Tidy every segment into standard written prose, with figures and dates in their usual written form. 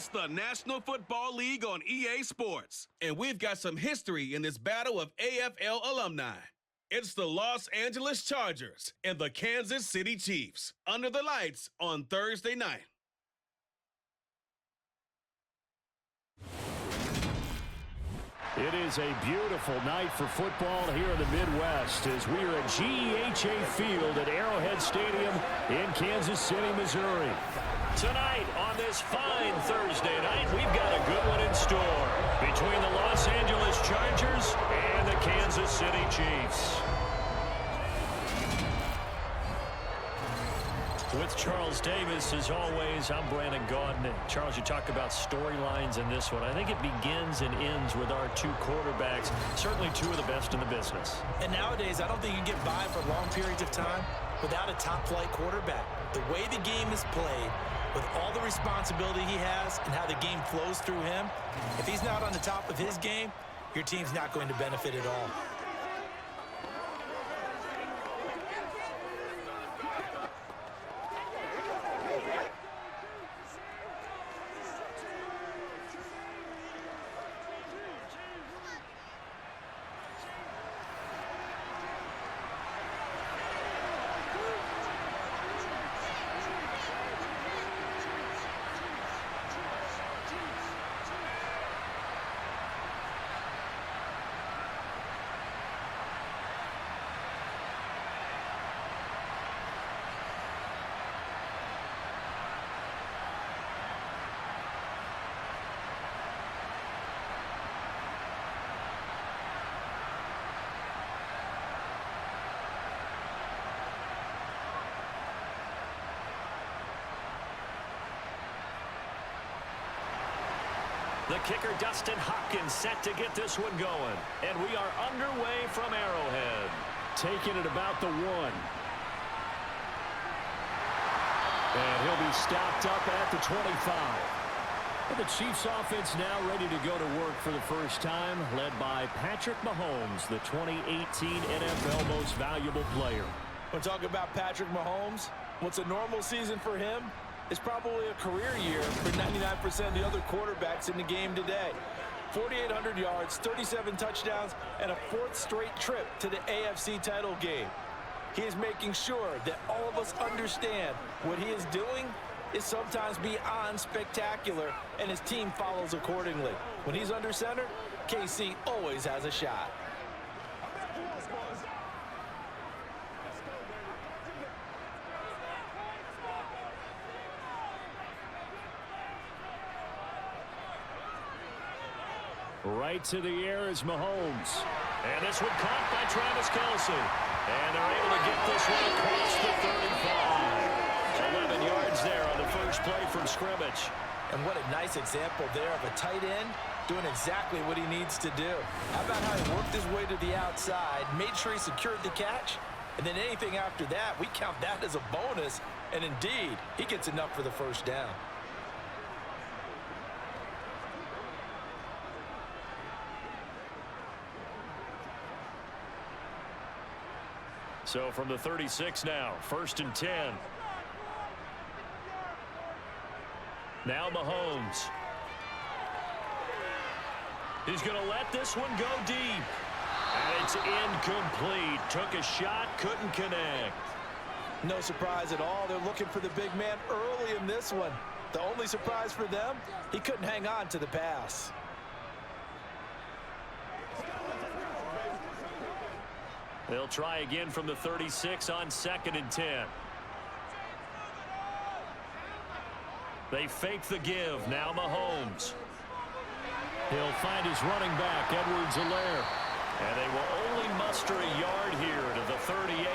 It's the National Football League on EA Sports, and we've got some history in this battle of AFL alumni. It's the Los Angeles Chargers and the Kansas City Chiefs under the lights on Thursday night. It is a beautiful night for football here in the Midwest as we are at GEHA Field at Arrowhead Stadium in Kansas City, Missouri. Tonight on this fine Thursday night, we've got a good one in store between the Los Angeles Chargers and the Kansas City Chiefs. With Charles Davis, as always, I'm Brandon Gaudin. Charles, you talk about storylines in this one. I think it begins and ends with our two quarterbacks, certainly two of the best in the business. And nowadays, I don't think you can get by for long periods of time without a top-flight quarterback. The way the game is played, with all the responsibility he has and how the game flows through him, if he's not on the top of his game, your team's not going to benefit at all. The kicker, Dustin Hopkins, set to get this one going. And we are underway from Arrowhead. Taking it about the 1. And he'll be stopped up at the 25. And the Chiefs offense now ready to go to work for the first time, led by Patrick Mahomes, the 2018 NFL Most Valuable Player. We're talking about Patrick Mahomes. What's a normal season for him? It's probably a career year for 99% of the other quarterbacks in the game today. 4,800 yards, 37 touchdowns, and a 4th straight trip to the AFC title game. He is making sure that all of us understand what he is doing is sometimes beyond spectacular, and his team follows accordingly. When he's under center, KC always has a shot. Right to the air is Mahomes. And this one caught by Travis Kelce. And they're able to get this one across the 35. 11 yards there on the first play from scrimmage. And what a nice example there of a tight end doing exactly what he needs to do. How about how he worked his way to the outside, made sure he secured the catch, and then anything after that, we count that as a bonus. And indeed, he gets enough for the first down. So from the 36 now, 1st and 10. Now Mahomes. He's going to let this one go deep. And it's incomplete. Took a shot, couldn't connect. No surprise at all. They're looking for the big man early in this one. The only surprise for them, he couldn't hang on to the pass. They'll try again from the 36 on 2nd and 10. They fake the give. Now Mahomes. He'll find his running back, Edwards-Helaire. And they will only muster a yard here to the 38.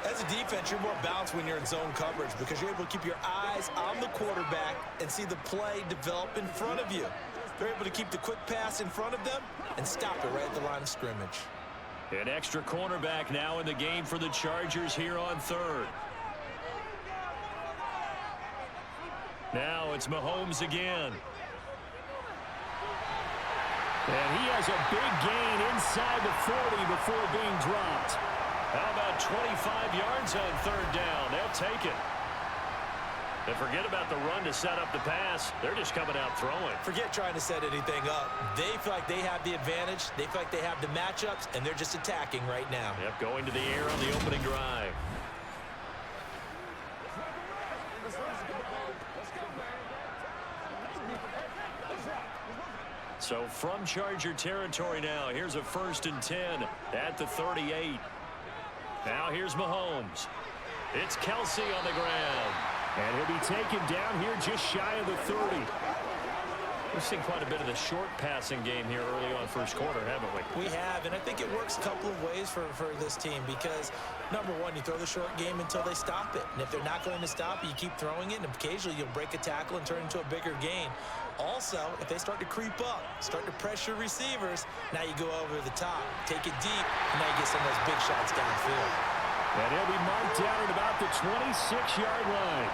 As a defense, you're more balanced when you're in zone coverage because you're able to keep your eyes on the quarterback and see the play develop in front of you. They're able to keep the quick pass in front of them and stop it right at the line of scrimmage. An extra cornerback now in the game for the Chargers here on 3rd. Now it's Mahomes again. And he has a big gain inside the 40 before being dropped. How about 25 yards on 3rd down? They'll take it. And forget about the run to set up the pass. They're just coming out throwing. Forget trying to set anything up. They feel like they have the advantage. They feel like they have the matchups, and they're just attacking right now. Yep, going to the air on the opening drive. So from Charger territory now, here's a 1st and 10 at the 38. Now here's Mahomes. It's Kelsey on the ground. And he'll be taken down here just shy of the 30. We've seen quite a bit of the short passing game here early on first quarter, haven't we? We have, and I think it works a couple of ways for this team because, number one, you throw the short game until they stop it. And if they're not going to stop it, you keep throwing it, and occasionally you'll break a tackle and turn it into a bigger gain. Also, if they start to creep up, start to pressure receivers, now you go over the top, take it deep, and now you get some of those big shots downfield. And he'll be marked down at about the 26-yard line.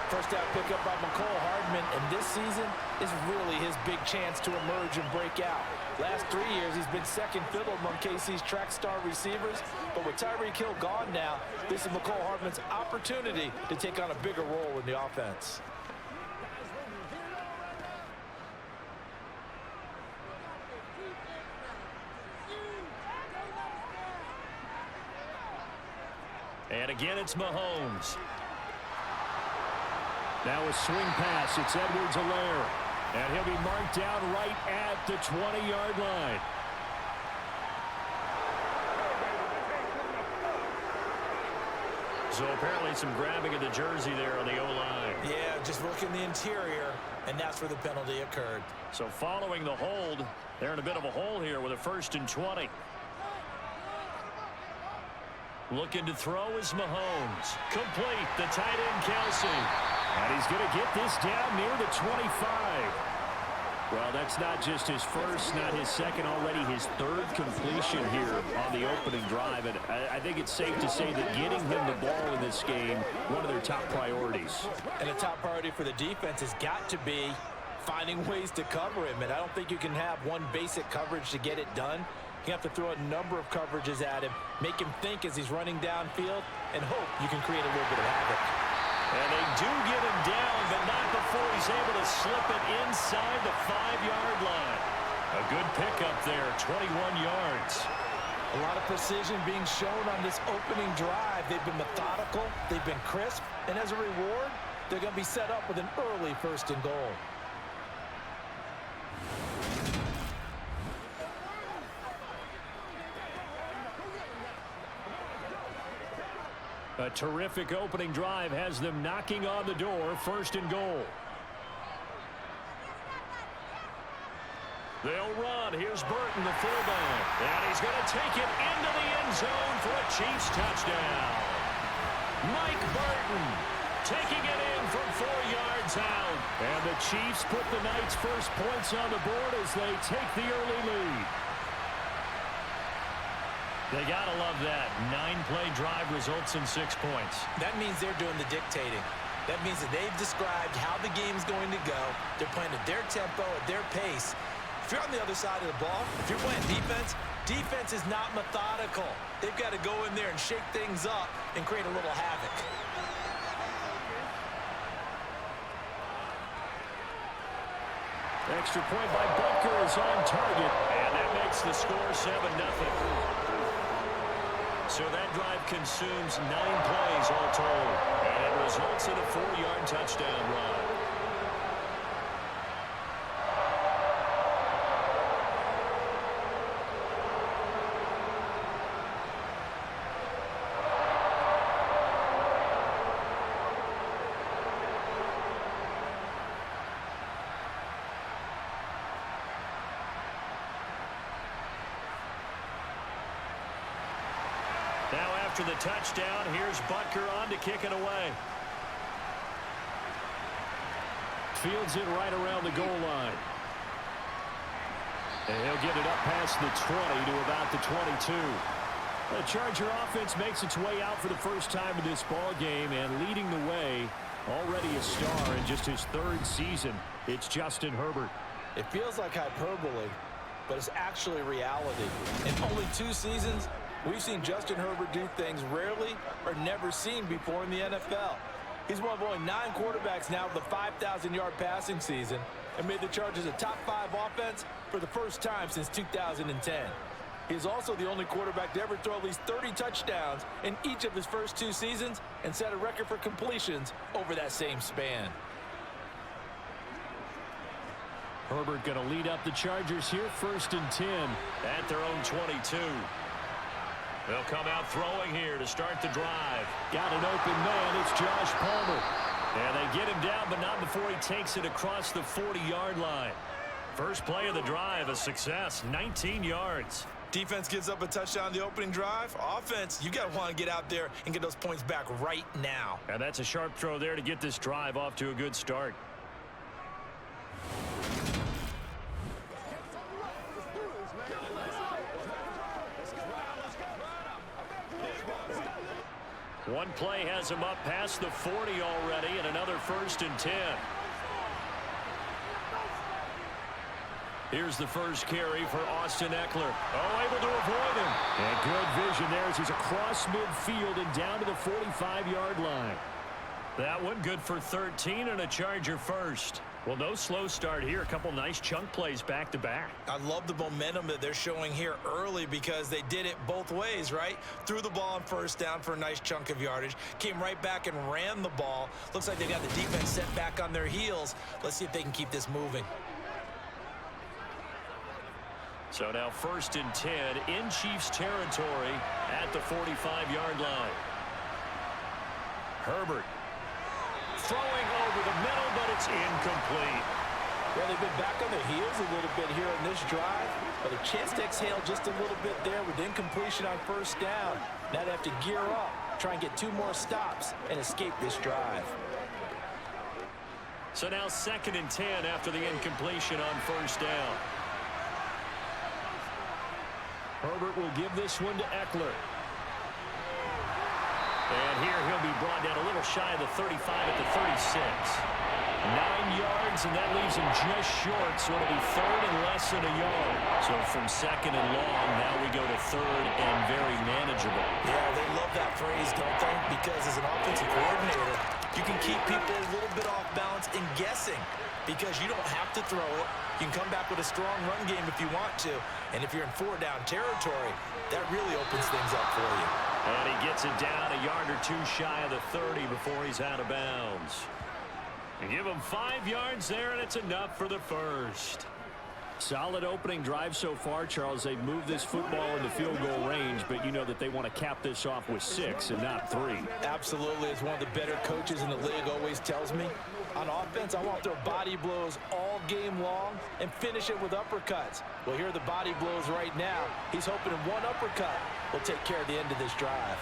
First down pickup by McCole Hardman, and this season is really his big chance to emerge and break out. Last 3 years, he's been second fiddle among KC's track star receivers, but with Tyreek Hill gone now, this is McCole Hardman's opportunity to take on a bigger role in the offense. And again, it's Mahomes. Now a swing pass. It's Edwards-Helaire. And he'll be marked down right at the 20-yard line. So apparently some grabbing of the jersey there on the O-line. Yeah, just working the interior, and that's where the penalty occurred. So following the hold, they're in a bit of a hole here with a 1st and 20. Looking to throw is Mahomes. Complete, the tight end Kelsey. And he's going to get this down near the 25. Well, that's not just his first, not his second, already his 3rd completion here on the opening drive. And I think it's safe to say that getting him the ball in this game, one of their top priorities. And a top priority for the defense has got to be finding ways to cover him. And I don't think you can have one basic coverage to get it done. You have to throw a number of coverages at him, make him think as he's running downfield, and hope you can create a little bit of havoc. And they do get him down, but not before he's able to slip it inside the 5-yard line. A good pickup there, 21 yards. A lot of precision being shown on this opening drive. They've been methodical, they've been crisp, and as a reward, they're going to be set up with an early 1st and goal. A terrific opening drive has them knocking on the door, 1st and goal. They'll run. Here's Burton, the fullback. And he's going to take it into the end zone for a Chiefs touchdown. Mike Burton taking it in from 4 yards out. And the Chiefs put the Knights' first points on the board as they take the early lead. They got to love that. 9-play drive results in 6 points. That means they're doing the dictating. That means that they've described how the game's going to go. They're playing at their tempo, at their pace. If you're on the other side of the ball, if you're playing defense, defense is not methodical. They've got to go in there and shake things up and create a little havoc. Extra point by Butker is on target, and that makes the score 7-0. So that drive consumes 9 plays all told, and it results in a 4-yard touchdown run. Now after the touchdown, here's Butker on to kick it away. Fields it right around the goal line. And he'll get it up past the 20 to about the 22. The Charger offense makes its way out for the first time in this ball game, and leading the way, already a star in just his 3rd season, it's Justin Herbert. It feels like hyperbole, but it's actually reality. In only 2 seasons, we've seen Justin Herbert do things rarely or never seen before in the NFL. He's one of only 9 quarterbacks now with a 5,000-yard passing season and made the Chargers a top 5 offense for the first time since 2010. He is also the only quarterback to ever throw at least 30 touchdowns in each of his first 2 seasons and set a record for completions over that same span. Herbert going to lead up the Chargers here, 1st and 10 at their own 22. They'll come out throwing here to start the drive. Got an open man. It's Josh Palmer. And they get him down, but not before he takes it across the 40-yard line. First play of the drive, a success, 19 yards. Defense gives up a touchdown the opening drive. Offense, you got to want to get out there and get those points back right now. And that's a sharp throw there to get this drive off to a good start. One play has him up past the 40 already, and another 1st and 10. Here's the first carry for Austin Eckler. Oh, able to avoid him. And good vision there as he's across midfield and down to the 45-yard line. That one good for 13 and a Charger first. Well, no slow start here. A couple nice chunk plays back-to-back. I love the momentum that they're showing here early because they did it both ways, right? Threw the ball on 1st down for a nice chunk of yardage. Came right back and ran the ball. Looks like they got the defense set back on their heels. Let's see if they can keep this moving. So now 1st and 10 in Chiefs territory at the 45-yard line. Herbert throwing over the middle, but it's incomplete. Well, they've been back on their heels a little bit here on this drive, but a chance to exhale just a little bit there with incompletion on 1st down. Now they have to gear up, try and get 2 more stops and escape this drive. So now 2nd and 10 after the incompletion on 1st down. Herbert will give this one to Eckler. And here he'll be brought down a little shy of the 35 at the 36. 9 yards, and that leaves him just short, so it'll be 3rd and less than a yard. So from 2nd and long, now we go to 3rd and very manageable. Yeah, they love that phrase, don't they? Because as an offensive coordinator, you can keep people a little bit off balance and guessing because you don't have to throw it. You can come back with a strong run game if you want to. And if you're in 4-down territory, that really opens things up for you. And he gets it down a yard or 2 shy of the 30 before he's out of bounds. And give him 5 yards there, and it's enough for the first. Solid opening drive so far, Charles. They've moved this football into field goal range, but you know that they want to cap this off with 6 and not 3. Absolutely. As one of the better coaches in the league always tells me, on offense, I want to throw body blows all game long and finish it with uppercuts. Well, here are the body blows right now. He's hoping in one uppercut will take care of the end of this drive.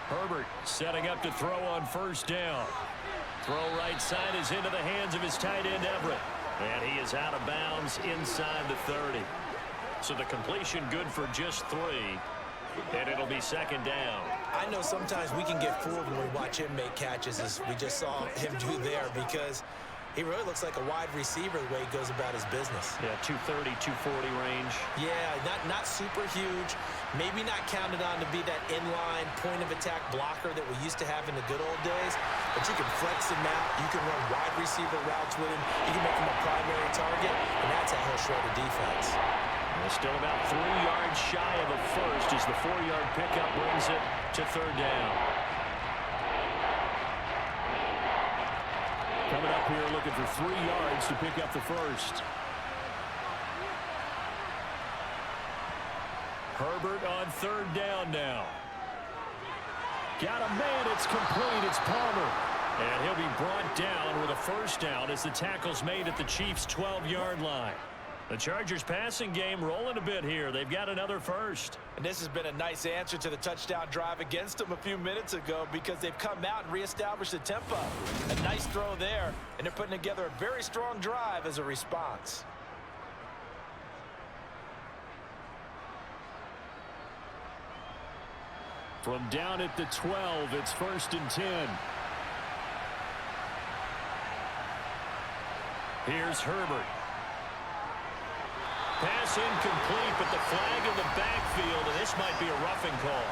Herbert setting up to throw on 1st down. Throw right side is into the hands of his tight end, Everett. And he is out of bounds inside the 30. So the completion good for just 3. And it'll be 2nd down. I know sometimes we can get fooled when we watch him make catches, as we just saw him do there, because he really looks like a wide receiver the way he goes about his business. Yeah, 230, 240 range. Yeah, not super huge. Maybe not counted on to be that inline point-of-attack blocker that we used to have in the good old days. But you can flex him out. You can run wide receiver routes with him. You can make him a primary target, and that's how he'll shred the defense. Well, still about 3 yards shy of a first as the 4-yard pickup brings it to 3rd down. Coming up here looking for 3 yards to pick up the first. Herbert on 3rd down now. Got a man, it's complete, it's Palmer. And he'll be brought down with a 1st down as the tackle's made at the Chiefs' 12-yard line. The Chargers passing game rolling a bit here. They've got another first. And this has been a nice answer to the touchdown drive against them a few minutes ago because they've come out and reestablished the tempo. A nice throw there, and they're putting together a very strong drive as a response. From down at the 12, it's 1st and 10. Here's Herbert. Pass incomplete, but the flag in the backfield, and this might be a roughing call.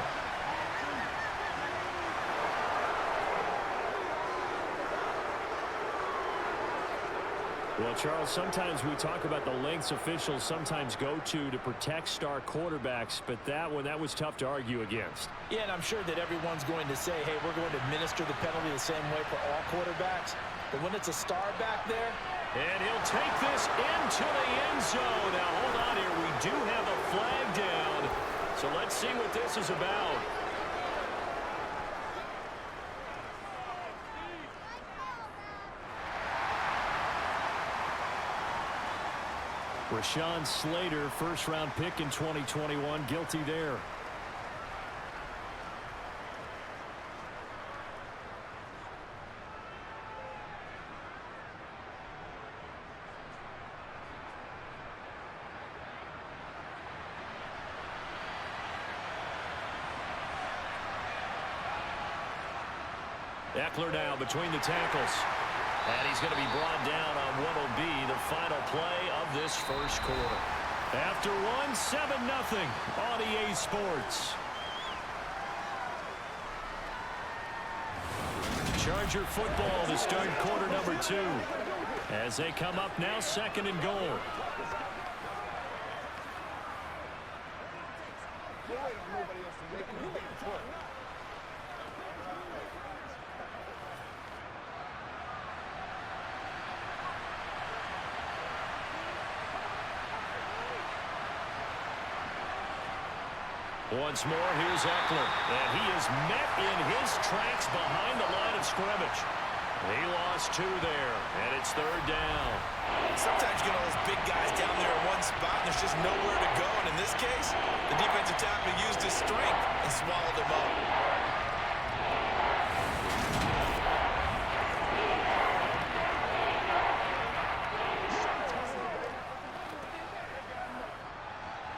Well, Charles, sometimes we talk about the lengths officials sometimes go to protect star quarterbacks, but that was tough to argue against. Yeah, and I'm sure that everyone's going to say, hey, we're going to administer the penalty the same way for all quarterbacks. But when it's a star back there. And he'll take this into the end zone. Now, hold on here. We do have a flag down. So let's see what this is about. Rashawn Slater, first-round pick in 2021, guilty there. Eckler now between the tackles. And he's going to be brought down on what will be the final play of this first quarter. After one, 7-0 on EA Sports. Charger football to start quarter number 2. As they come up now, 2nd and goal. Once more, here's Eckler. And he is met in his tracks behind the line of scrimmage. He lost 2 there, and it's 3rd down. Sometimes you get all those big guys down there in one spot, and there's just nowhere to go. And in this case, the defensive tackle used his strength and swallowed him up.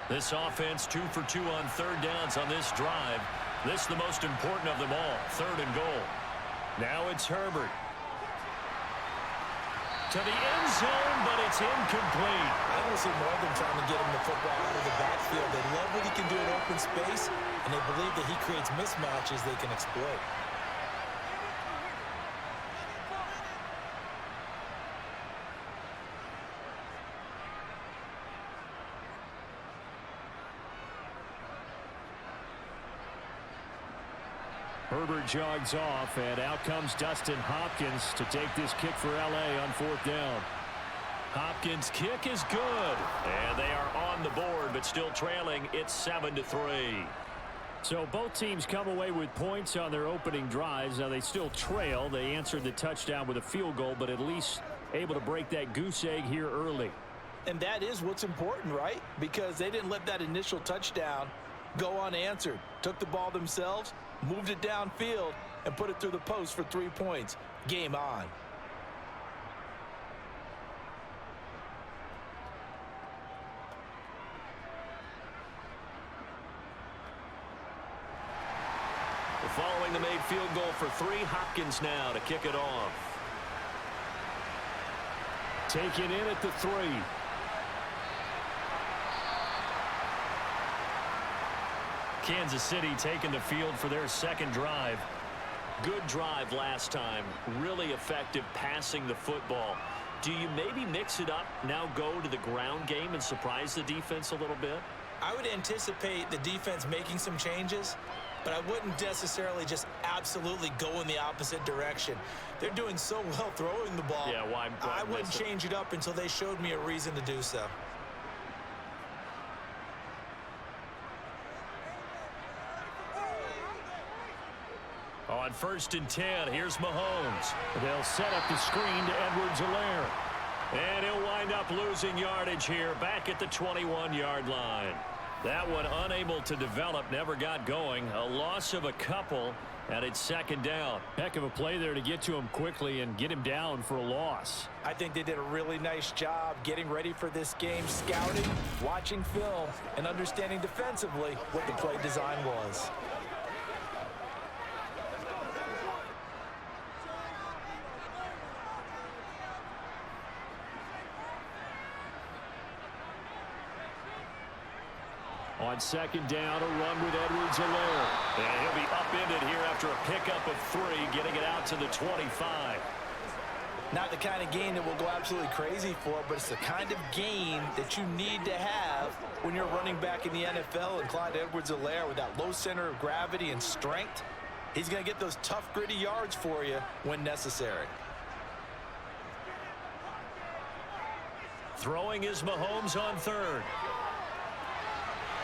This offense 2 for 2 on 3rd downs on this drive. This is the most important of them all, 3rd and goal. Now it's Herbert. To the end zone, but it's incomplete. I don't see more than trying to get him the football out of the backfield. They love what he can do in open space, and they believe that he creates mismatches they can exploit. Herbert jogs off, and out comes Dustin Hopkins to take this kick for L.A. on 4th down. Hopkins' kick is good, and they are on the board, but still trailing. It's 7-3. So both teams come away with points on their opening drives. Now they still trail. They answered the touchdown with a field goal, but at least able to break that goose egg here early. And that is what's important, right? Because they didn't let that initial touchdown go unanswered. Took the ball themselves, moved it downfield, and put it through the post for 3 points. Game on. Following the made field goal for 3, Hopkins now to kick it off. Taken in at the 3. Kansas City taking the field for their 2nd drive. Good drive last time. Really effective passing the football. Do you maybe mix it up, now go to the ground game and surprise the defense a little bit? I would anticipate the defense making some changes, but I wouldn't necessarily just absolutely go in the opposite direction. They're doing so well throwing the ball. Yeah, why I wouldn't change it up until they showed me a reason to do so. On 1st and 10, here's Mahomes. They'll set up the screen to Edwards-Helaire. And he'll wind up losing yardage here back at the 21-yard line. That one unable to develop, never got going. A loss of a couple, and it's 2nd down. Heck of a play there to get to him quickly and get him down for a loss. I think they did a really nice job getting ready for this game, scouting, watching film, and understanding defensively what the play design was. On 2nd down, a run with Edwards-Helaire. And he'll be upended here after a pickup of 3, getting it out to the 25. Not the kind of gain that we'll go absolutely crazy for, but it's the kind of gain that you need to have when you're running back in the NFL. And Clyde Edwards-Helaire, with that low center of gravity and strength, he's going to get those tough, gritty yards for you when necessary. Throwing is Mahomes on third.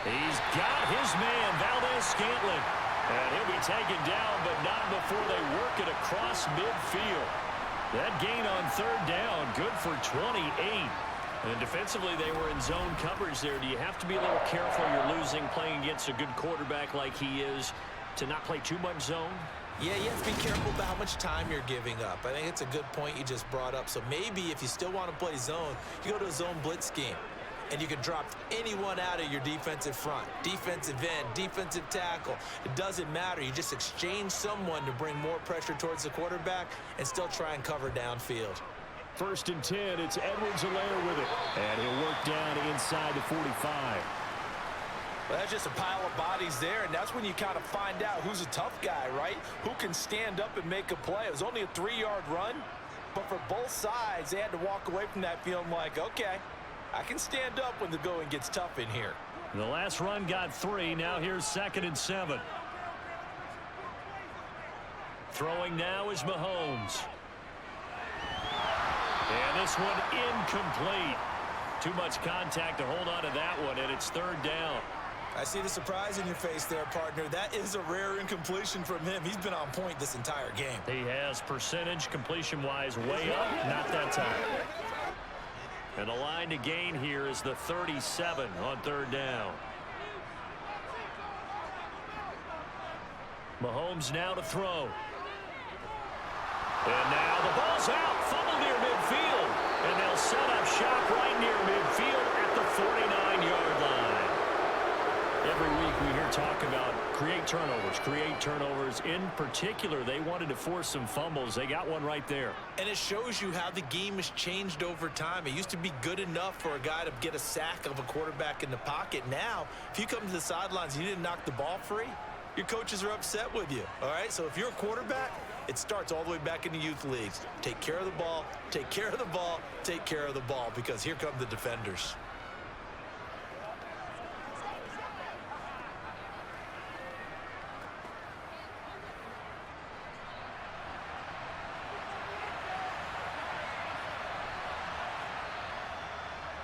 He's got his man, Valdez-Scantling. And he'll be taken down, but not before they work it across midfield. That gain on third down, good for 28. And defensively, they were in zone coverage there. Do you have to be a little careful? You're losing, playing against a good quarterback like he is, to not play too much zone? Yeah, you have to be careful about how much time you're giving up. I think it's a good point you just brought up. So maybe if you still want to play zone, you go to a zone blitz scheme. And you can drop anyone out of your defensive front, defensive end, defensive tackle. It doesn't matter. You just exchange someone to bring more pressure towards the quarterback and still try and cover downfield. 1st and 10, it's Edwards-Helaire with it. And he'll work down inside the 45. Well, that's just a pile of bodies there, and that's when you kind of find out who's a tough guy, right? Who can stand up and make a play. It was only a 3-yard run, but for both sides, they had to walk away from that feeling like, okay, I can stand up when the going gets tough in here. The last run got 3. Now here's 2nd and 7. Throwing now is Mahomes. And this one incomplete. Too much contact to hold on to that one, and it's 3rd down. I see the surprise in your face there, partner. That is a rare incompletion from him. He's been on point this entire game. He has percentage completion-wise way up, not that time. And the line to gain here is the 37 on 3rd down. Mahomes now to throw. And now the ball's out. Fumble near midfield. And they'll set up shop right near midfield at the 49-yard line. Every week we hear talk about create turnovers. In particular, they wanted to force some fumbles. They got one right there. And it shows you how the game has changed over time. It used to be good enough for a guy to get a sack of a quarterback in the pocket. Now, if you come to the sidelines and you didn't knock the ball free, your coaches are upset with you. All right, so if you're a quarterback, it starts all the way back in the youth leagues. Take care of the ball, take care of the ball, take care of the ball, because here come the defenders.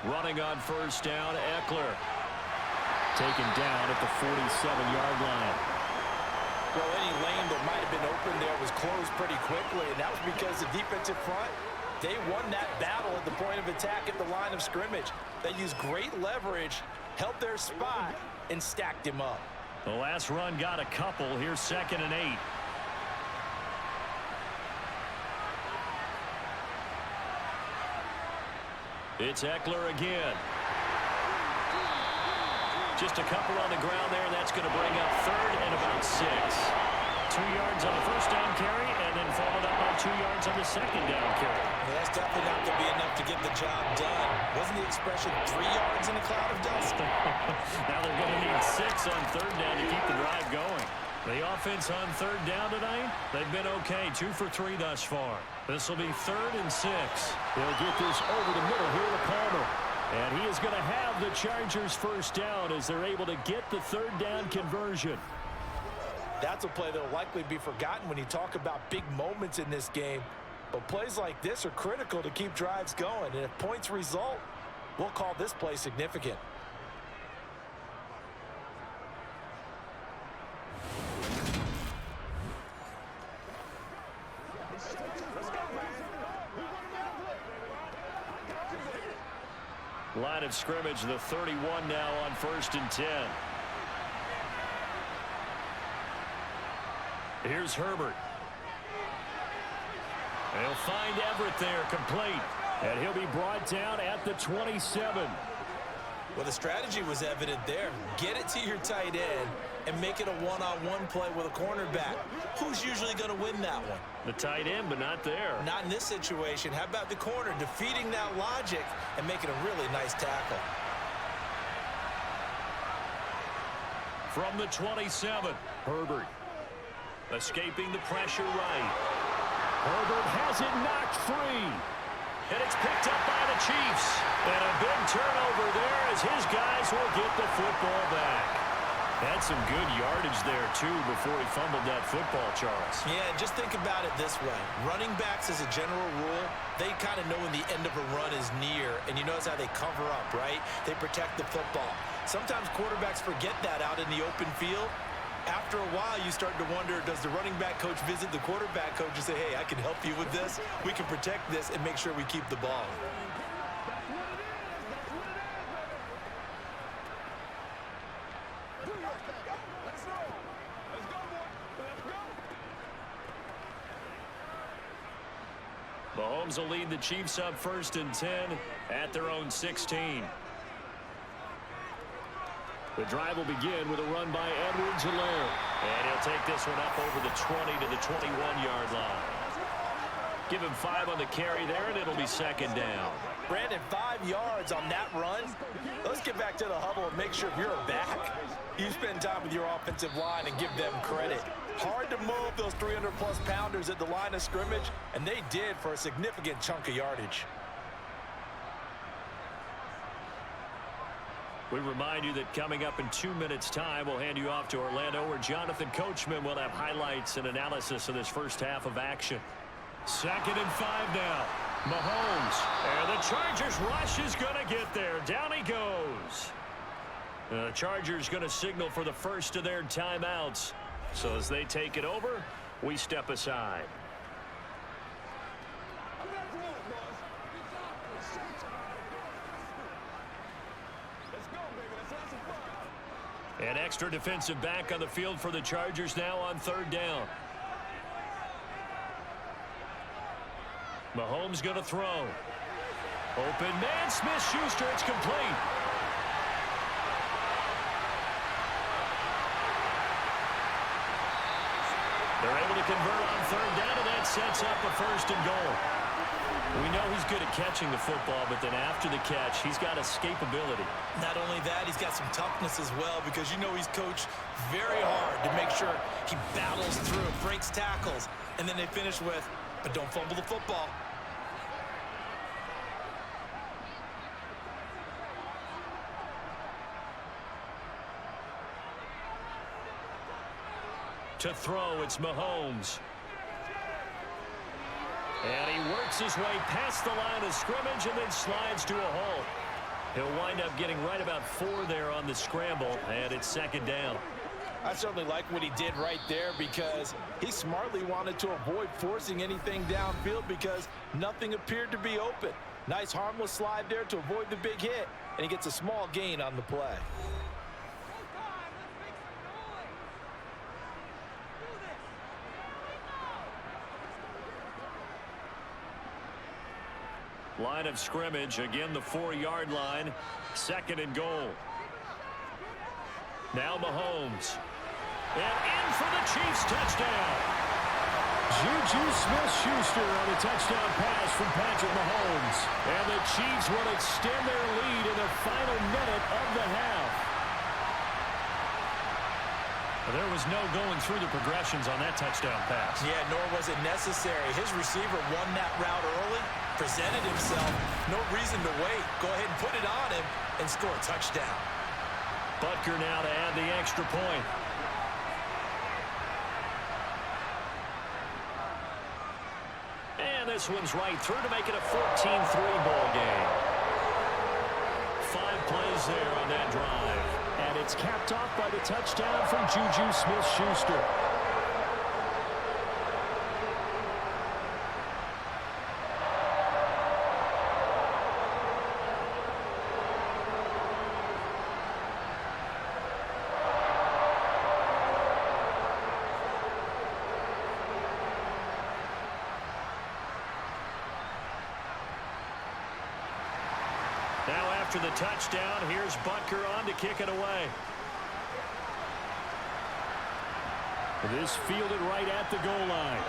Running on 1st down, Eckler. Taken down at the 47-yard line. Well, any lane that might have been open there was closed pretty quickly, and that was because the defensive front, they won that battle at the point of attack at the line of scrimmage. They used great leverage, held their spot, and stacked him up. The last run got a couple. Here's 2nd and 8. It's Eckler again. Just a couple on the ground there. That's going to bring up 3rd and about 6. 2 yards on the 1st down carry, and then followed up by 2 yards on the 2nd down carry. Well, that's definitely not going to be enough to get the job done. Wasn't the expression 3 yards in a cloud of dust? Now they're going to need 6 on 3rd down to keep the drive going. The offense on 3rd down tonight, they've been okay. 2 for 3 thus far. This will be 3rd and 6. They'll get this over the middle here to Palmer. And he is going to have the Chargers 1st down as they're able to get the 3rd down conversion. That's a play that will likely be forgotten when you talk about big moments in this game. But plays like this are critical to keep drives going. And if points result, we'll call this play significant. Line of scrimmage, the 31 now on 1st and 10. Here's Herbert. They'll find Everett there, complete. And he'll be brought down at the 27. Well, the strategy was evident there. Get it to your tight end and make it a one-on-one play with a cornerback. Who's usually going to win that one? The tight end, but not there. Not in this situation. How about the corner defeating that logic and making a really nice tackle? From the 27, Herbert escaping the pressure right. Herbert has it knocked free. And it's picked up by the Chiefs. And a big turnover there as his guys will get the football back. Had some good yardage there, too, before he fumbled that football, Charles. Yeah, just think about it this way. Running backs, as a general rule, they kind of know when the end of a run is near, and you notice how they cover up, right? They protect the football. Sometimes quarterbacks forget that out in the open field. After a while, you start to wonder, does the running back coach visit the quarterback coach and say, hey, I can help you with this. We can protect this and make sure we keep the ball. Mahomes will lead the Chiefs up 1st and 10 at their own 16. The drive will begin with a run by Edwards-Helaire. And he'll take this one up over the 20 to the 21-yard line. Give him 5 on the carry there, and it'll be 2nd down. Brandon, 5 yards on that run. Let's get back to the huddle and make sure if you're a back, you spend time with your offensive line and give them credit. Hard to move those 300-plus pounders at the line of scrimmage, and they did for a significant chunk of yardage. We remind you that coming up in 2 minutes' time, we'll hand you off to Orlando, where Jonathan Coachman will have highlights and analysis of this first half of action. 2nd and 5 now. Mahomes. And the Chargers rush is going to get there. Down he goes. The Chargers going to signal for the first of their timeouts. So as they take it over, we step aside. An extra defensive back on the field for the Chargers now on 3rd down. Mahomes going to throw. Open man, Smith-Schuster, it's complete. They're able to convert on 3rd down, and that sets up a 1st and goal. We know he's good at catching the football, but then after the catch, he's got escapability. Not only that, he's got some toughness as well, because you know he's coached very hard to make sure he battles through, breaks tackles, and then they finish with, but don't fumble the football. To throw, it's Mahomes. And he works his way past the line of scrimmage and then slides to a halt. He'll wind up getting right about 4 there on the scramble, and it's 2nd down. I certainly like what he did right there, because he smartly wanted to avoid forcing anything downfield because nothing appeared to be open. Nice harmless slide there to avoid the big hit, and he gets a small gain on the play. Line of scrimmage, again the 4-yard line, 2nd and goal. Now Mahomes. And in for the Chiefs touchdown. Juju Smith-Schuster on a touchdown pass from Patrick Mahomes. And the Chiefs will extend their lead in the final minute of the half. There was no going through the progressions on that touchdown pass. Yeah, nor was it necessary. His receiver won that route early, presented himself. No reason to wait. Go ahead and put it on him and score a touchdown. Butker now to add the extra point. And this one's right through to make it a 14-3 ball game. 5 plays there on that drive. And it's capped off by the touchdown from Juju Smith-Schuster. Now after the touchdown, here's Butker on to kick it away. This fielded right at the goal line.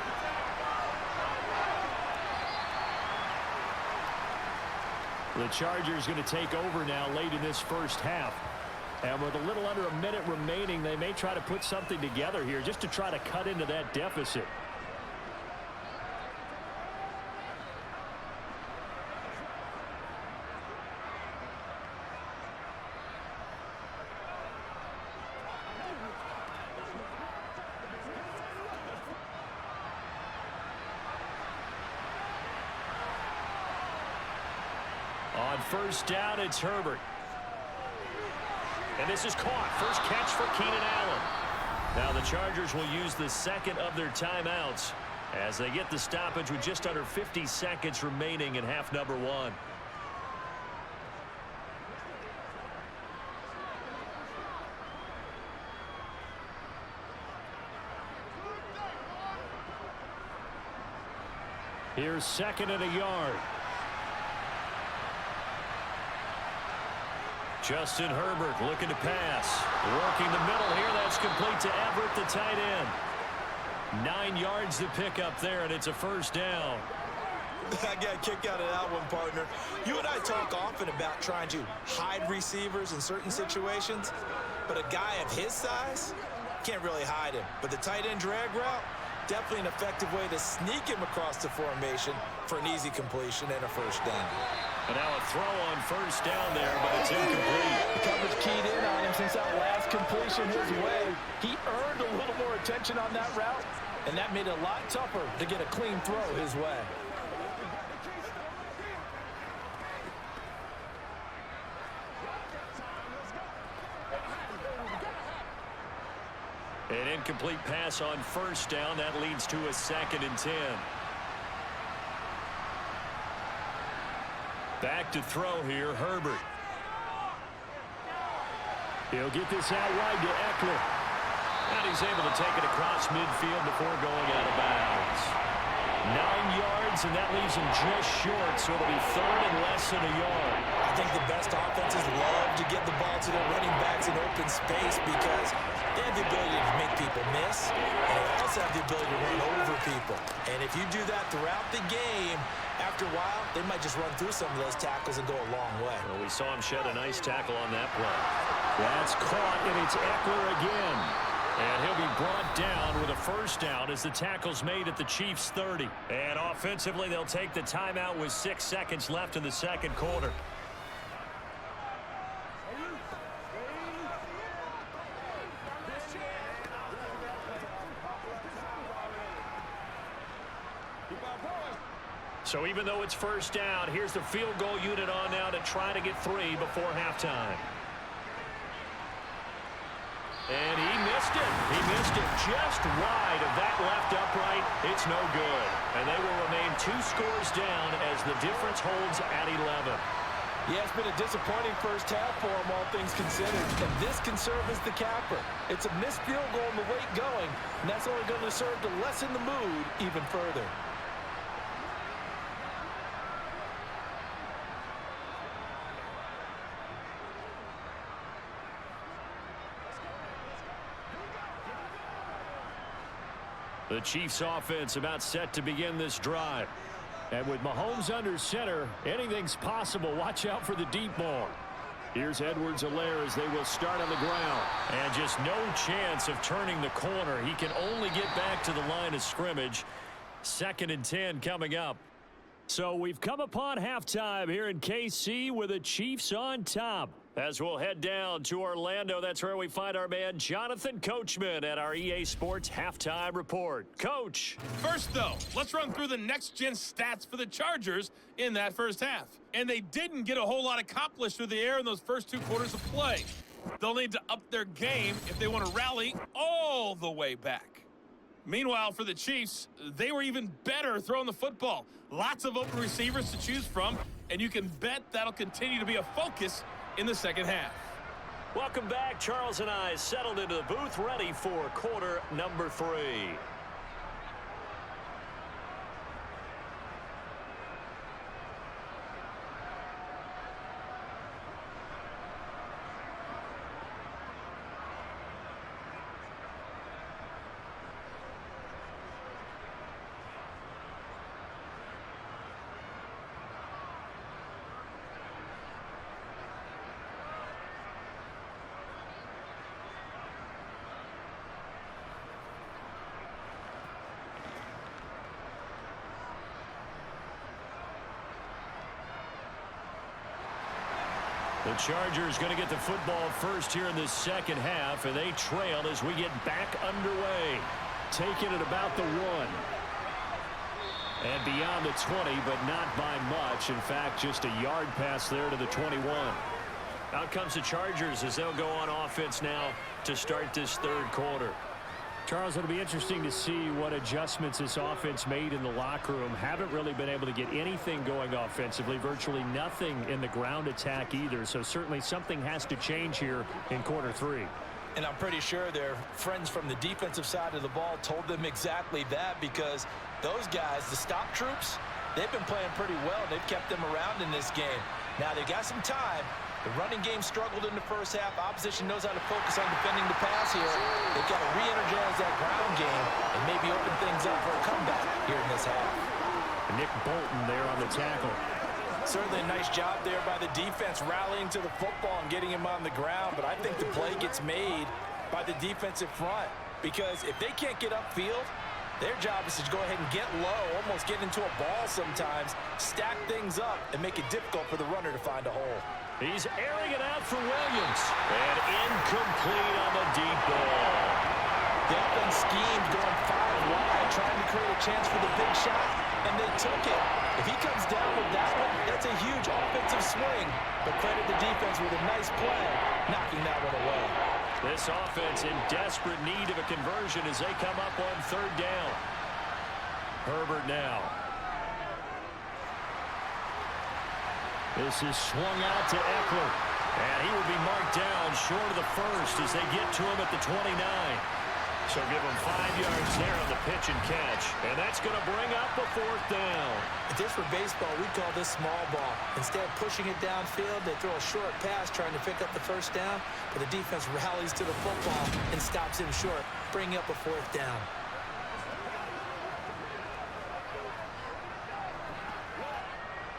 The Chargers going to take over now late in this first half. And with a little under a minute remaining, they may try to put something together here just to try to cut into that deficit. first down, it's Herbert. And this is caught. First catch for Keenan Allen. Now the Chargers will use the second of their timeouts as they get the stoppage with just under 50 seconds remaining in half number one. Here's second and a yard. Justin Herbert looking to pass. Working the middle here. That's complete to Everett, the tight end. 9 yards to pick up there, and it's a first down. I got a kick out of that one, partner. You and I talk often about trying to hide receivers in certain situations, but a guy of his size can't really hide him. But the tight end drag route, definitely an effective way to sneak him across the formation for an easy completion and a first down. And now a throw on first down there, but it's incomplete. The coverage keyed in on him since that last completion his way. He earned a little more attention on that route, and that made it a lot tougher to get a clean throw his way. An incomplete pass on first down. That leads to a 2nd and 10. Back to throw here, Herbert. He'll get this out wide to Eckler. And he's able to take it across midfield before going out of bounds. 9 yards, and that leaves him just short, so it'll be third and less than a yard. I think the best offenses love to get the ball to their running backs in open space because they have the ability to make people miss, and they also have the ability to run over people. And if you do that throughout the game, after a while, they might just run through some of those tackles and go a long way. Well, we saw him shed a nice tackle on that play. That's caught, and it's Eckler again. And he'll be brought down with a first down as the tackle's made at the Chiefs' 30. And offensively, they'll take the timeout with 6 seconds left in the second quarter. So even though it's first down, here's the field goal unit on now to try to get 3 before halftime. And he missed it. He missed it just wide of that left upright. It's no good. And they will remain 2 scores down as the difference holds at 11. Yeah, it's been a disappointing first half for him, all things considered. And this can serve as the capper. It's a missed field goal and the weight going, and that's only going to serve to lessen the mood even further. The Chiefs offense about set to begin this drive. And with Mahomes under center, anything's possible. Watch out for the deep ball. Here's Edwards-Helaire as they will start on the ground. And just no chance of turning the corner. He can only get back to the line of scrimmage. 2nd and 10 coming up. So we've come upon halftime here in KC with the Chiefs on top. As we'll head down to Orlando, that's where we find our man Jonathan Coachman at our EA Sports Halftime Report. Coach. First, though, let's run through the next-gen stats for the Chargers in that first half. And they didn't get a whole lot accomplished through the air in those first 2 quarters of play. They'll need to up their game if they want to rally all the way back. Meanwhile, for the Chiefs, they were even better throwing the football. Lots of open receivers to choose from, and you can bet that'll continue to be a focus in the second half. Welcome back. Charles and I settled into the booth, ready for quarter number 3. The Chargers going to get the football first here in this second half, and they trail as we get back underway. Taking it about the 1. And beyond the 20, but not by much. In fact, just a yard pass there to the 21. Out comes the Chargers as they'll go on offense now to start this third quarter. Charles, it'll be interesting to see what adjustments this offense made in the locker room. Haven't really been able to get anything going offensively, virtually nothing in the ground attack either. So certainly something has to change here in quarter three. And I'm pretty sure their friends from the defensive side of the ball told them exactly that, because those guys, the stop troops, they've been playing pretty well. They've kept them around in this game. Now they've got some time. The running game struggled in the first half. Opposition knows how to focus on defending the pass here. They've got to re-energize that ground game and maybe open things up for a comeback here in this half. Nick Bolton there on the tackle. Certainly a nice job there by the defense rallying to the football and getting him on the ground. But I think the play gets made by the defensive front, because if they can't get upfield, their job is to go ahead and get low, almost get into a ball sometimes, stack things up, and make it difficult for the runner to find a hole. He's airing it out for Williams. And incomplete on the deep ball. The offense schemed going 5 wide, trying to create a chance for the big shot, and they took it. If he comes down with that one, that's a huge offensive swing. But credit the defense with a nice play, knocking that one away. This offense in desperate need of a conversion as they come up on third down. Herbert now. This is swung out to Eckler. And he will be marked down short of the first as they get to him at the 29. So give him 5 yards there on the pitch and catch. And that's going to bring up a fourth down. If this were baseball, we'd call this small ball. Instead of pushing it downfield, they throw a short pass trying to pick up the first down. But the defense rallies to the football and stops him short, bringing up a fourth down.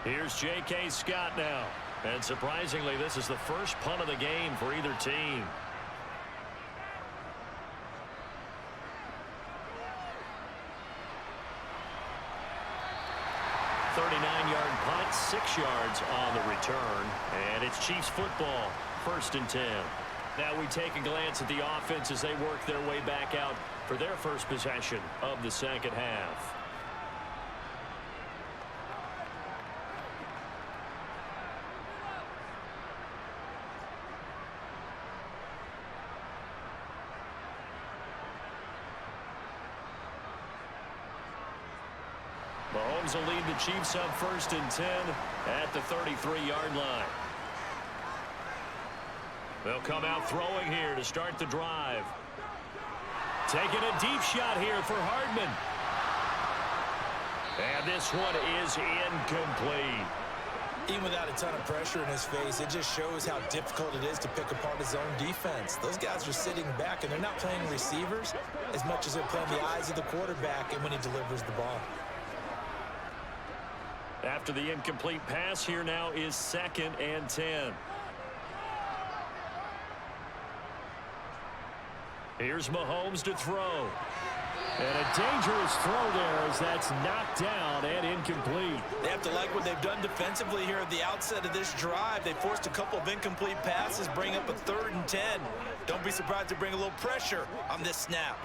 Here's J.K. Scott now. And surprisingly, this is the first punt of the game for either team. Punt, 6 yards on the return, and it's Chiefs football, 1st and 10. Now we take a glance at the offense as they work their way back out for their first possession of the second half. Mahomes will lead the Chiefs up 1st and 10 at the 33-yard line. They'll come out throwing here to start the drive. Taking a deep shot here for Hardman. And this one is incomplete. Even without a ton of pressure in his face, it just shows how difficult it is to pick apart his own defense. Those guys are sitting back, and they're not playing receivers as much as they're playing the eyes of the quarterback and when he delivers the ball. After the incomplete pass, here now is 2nd and 10. Here's Mahomes to throw. And a dangerous throw there as that's knocked down and incomplete. They have to like what they've done defensively here at the outset of this drive. They forced a couple of incomplete passes, bring up a 3rd and 10. Don't be surprised to bring a little pressure on this snap.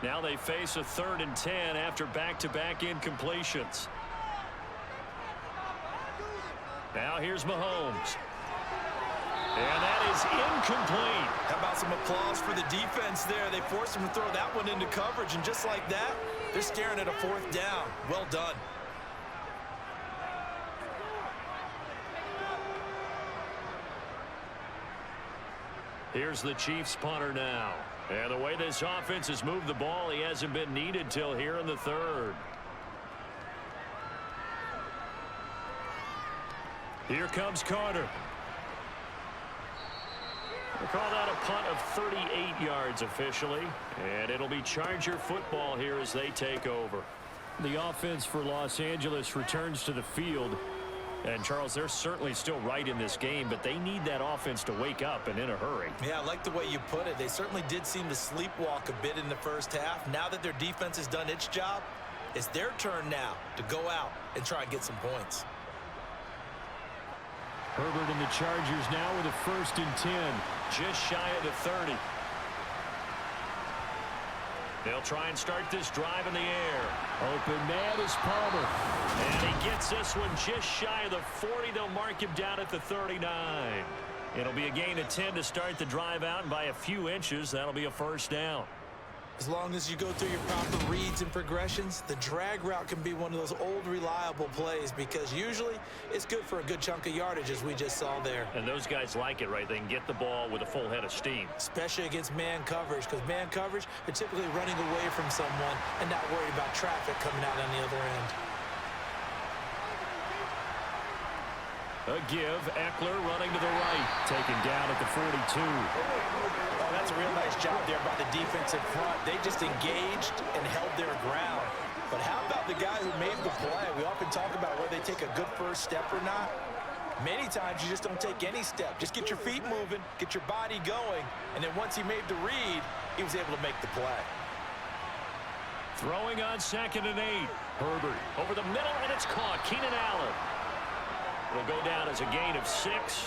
Now they face a 3rd and 10 after back-to-back incompletions. Now here's Mahomes. And that is incomplete. How about some applause for the defense there? They forced him to throw that one into coverage, and just like that, they're staring at a 4th down. Well done. Here's the Chiefs punter now. And the way this offense has moved the ball, he hasn't been needed till here in the 3rd. Here comes Carter. They call that a punt of 38 yards officially. And it'll be Charger football here as they take over. The offense for Los Angeles returns to the field. And, Charles, they're certainly still right in this game, but they need that offense to wake up and in a hurry. Yeah, I like the way you put it. They certainly did seem to sleepwalk a bit in the first half. Now that their defense has done its job, it's their turn now to go out and try and get some points. Herbert and the Chargers now with a 1st and 10. Just shy of the 30. They'll try and start this drive in the air. Open man is Palmer. And he gets this one just shy of the 40. They'll mark him down at the 39. It'll be a gain of 10 to start the drive out, and by a few inches, that'll be a first down. As long as you go through your proper reads and progressions, the drag route can be one of those old reliable plays because usually it's good for a good chunk of yardage as we just saw there. And those guys like it, right? They can get the ball with a full head of steam. Especially against man coverage, because man coverage, they're typically running away from someone and not worried about traffic coming out on the other end. A give, Eckler running to the right, taken down at the 42. Oh, that's a real nice job there by the defensive front. They just engaged and held their ground. But how about the guy who made the play? We often talk about whether they take a good first step or not. Many times you just don't take any step. Just get your feet moving, get your body going, and then once he made the read, he was able to make the play. Throwing on 2nd and 8. Herbert over the middle, and it's caught. Keenan Allen. It'll go down as a gain of 6,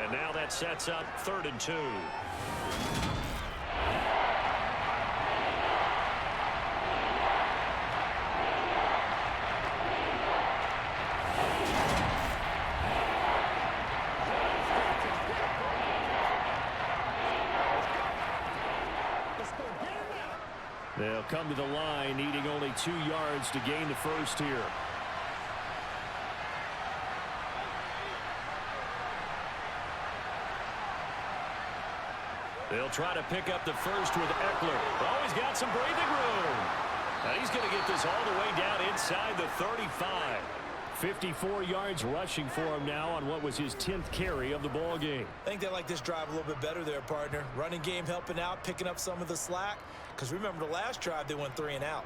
and now that sets up 3rd and 2. They'll come to the line, needing only 2 yards to gain the first here. They'll try to pick up the first with Eckler. Oh, he's got some breathing room. And he's going to get this all the way down inside the 35. 54 yards rushing for him now on what was his 10th carry of the ball game. I think they like this drive a little bit better there, partner. Running game helping out, picking up some of the slack. Because remember, the last drive, they went 3 and out.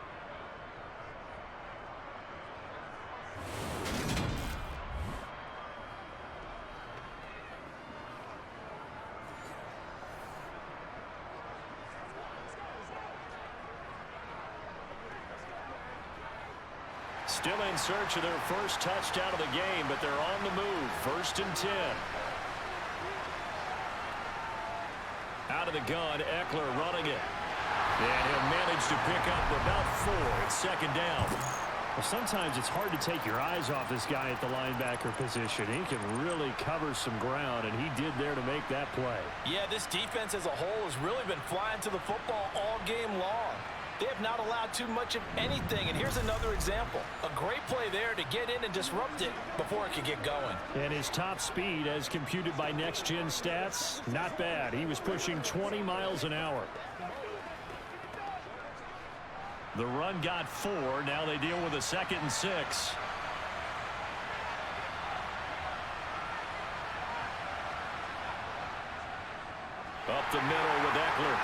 Still in search of their first touchdown of the game, but they're on the move. 1st and 10. Out of the gun, Eckler running it. And he'll manage to pick up about 4. It's 2nd down. Well, sometimes it's hard to take your eyes off this guy at the linebacker position. He can really cover some ground, and he did there to make that play. Yeah, this defense as a whole has really been flying to the football all game long. They have not allowed too much of anything, and here's another example. A great play there to get in and disrupt it before it could get going. And his top speed, as computed by Next Gen Stats, not bad. He was pushing 20 miles an hour. The run got 4. Now they deal with a 2nd and 6. Up the middle with Eckler.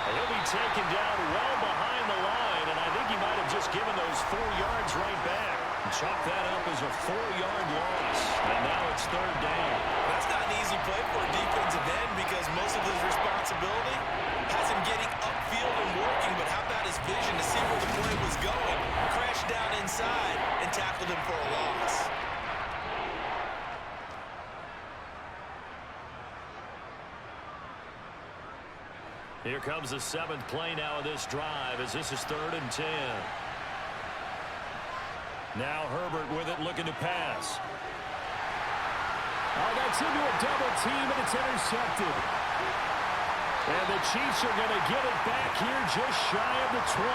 He'll be taken down well behind the line, and I think he might have just given those 4 yards right back. Chalk that up as a 4-yard loss, and now it's 3rd down. That's not an easy play for a defensive end because most of his responsibility has him getting upfield and working, but how about his vision to see where the play was going, crashed down inside, and tackled him for a loss. Here comes the 7th play now of this drive as this is 3rd and 10. Now Herbert with it, looking to pass. Oh, that's into a double team, and it's intercepted. And the Chiefs are going to get it back here just shy of the 20.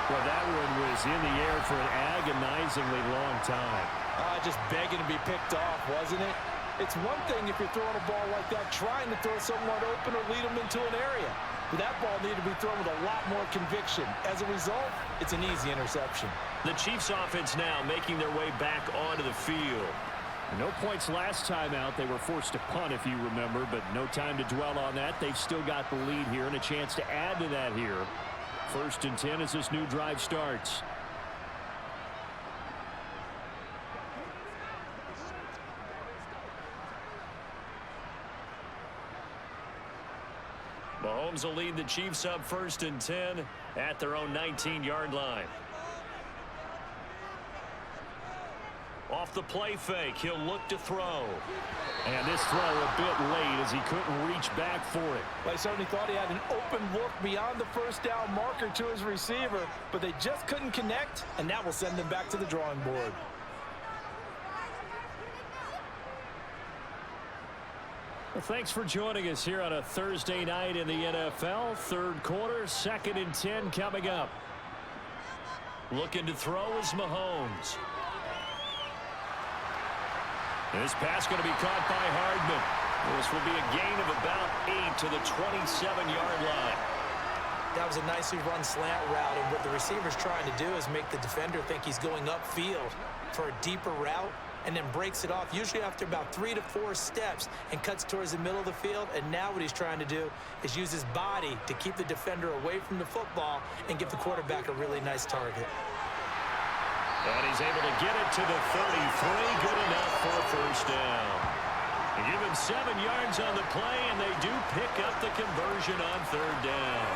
Well, that one was in the air for an agonizingly long time. Just begging to be picked off, wasn't it? It's one thing if you're throwing a ball like that, trying to throw someone open or lead them into an area. But that ball needed to be thrown with a lot more conviction. As a result, it's an easy interception. The Chiefs offense now making their way back onto the field. No points last time out. They were forced to punt, if you remember, but no time to dwell on that. They've still got the lead here and a chance to add to that here. 1st and 10 as this new drive starts. Mahomes will lead the Chiefs up 1st and 10 at their own 19-yard line. Off the play fake, he'll look to throw. And this throw a bit late as he couldn't reach back for it. Well, I certainly thought he had an open look beyond the first down marker to his receiver, but they just couldn't connect, and that will send them back to the drawing board. Well, thanks for joining us here on a Thursday night in the NFL. Third quarter, 2nd and 10 coming up. Looking to throw is Mahomes. This pass going to be caught by Hardman. This will be a gain of about 8 to the 27-yard line. That was a nicely run slant route, and what the receiver's trying to do is make the defender think he's going upfield for a deeper route, and then breaks it off, usually after about 3 to 4 steps, and cuts towards the middle of the field. And now what he's trying to do is use his body to keep the defender away from the football and give the quarterback a really nice target. And he's able to get it to the 33. Good enough for a first down. They give him 7 yards on the play, and they do pick up the conversion on 3rd down.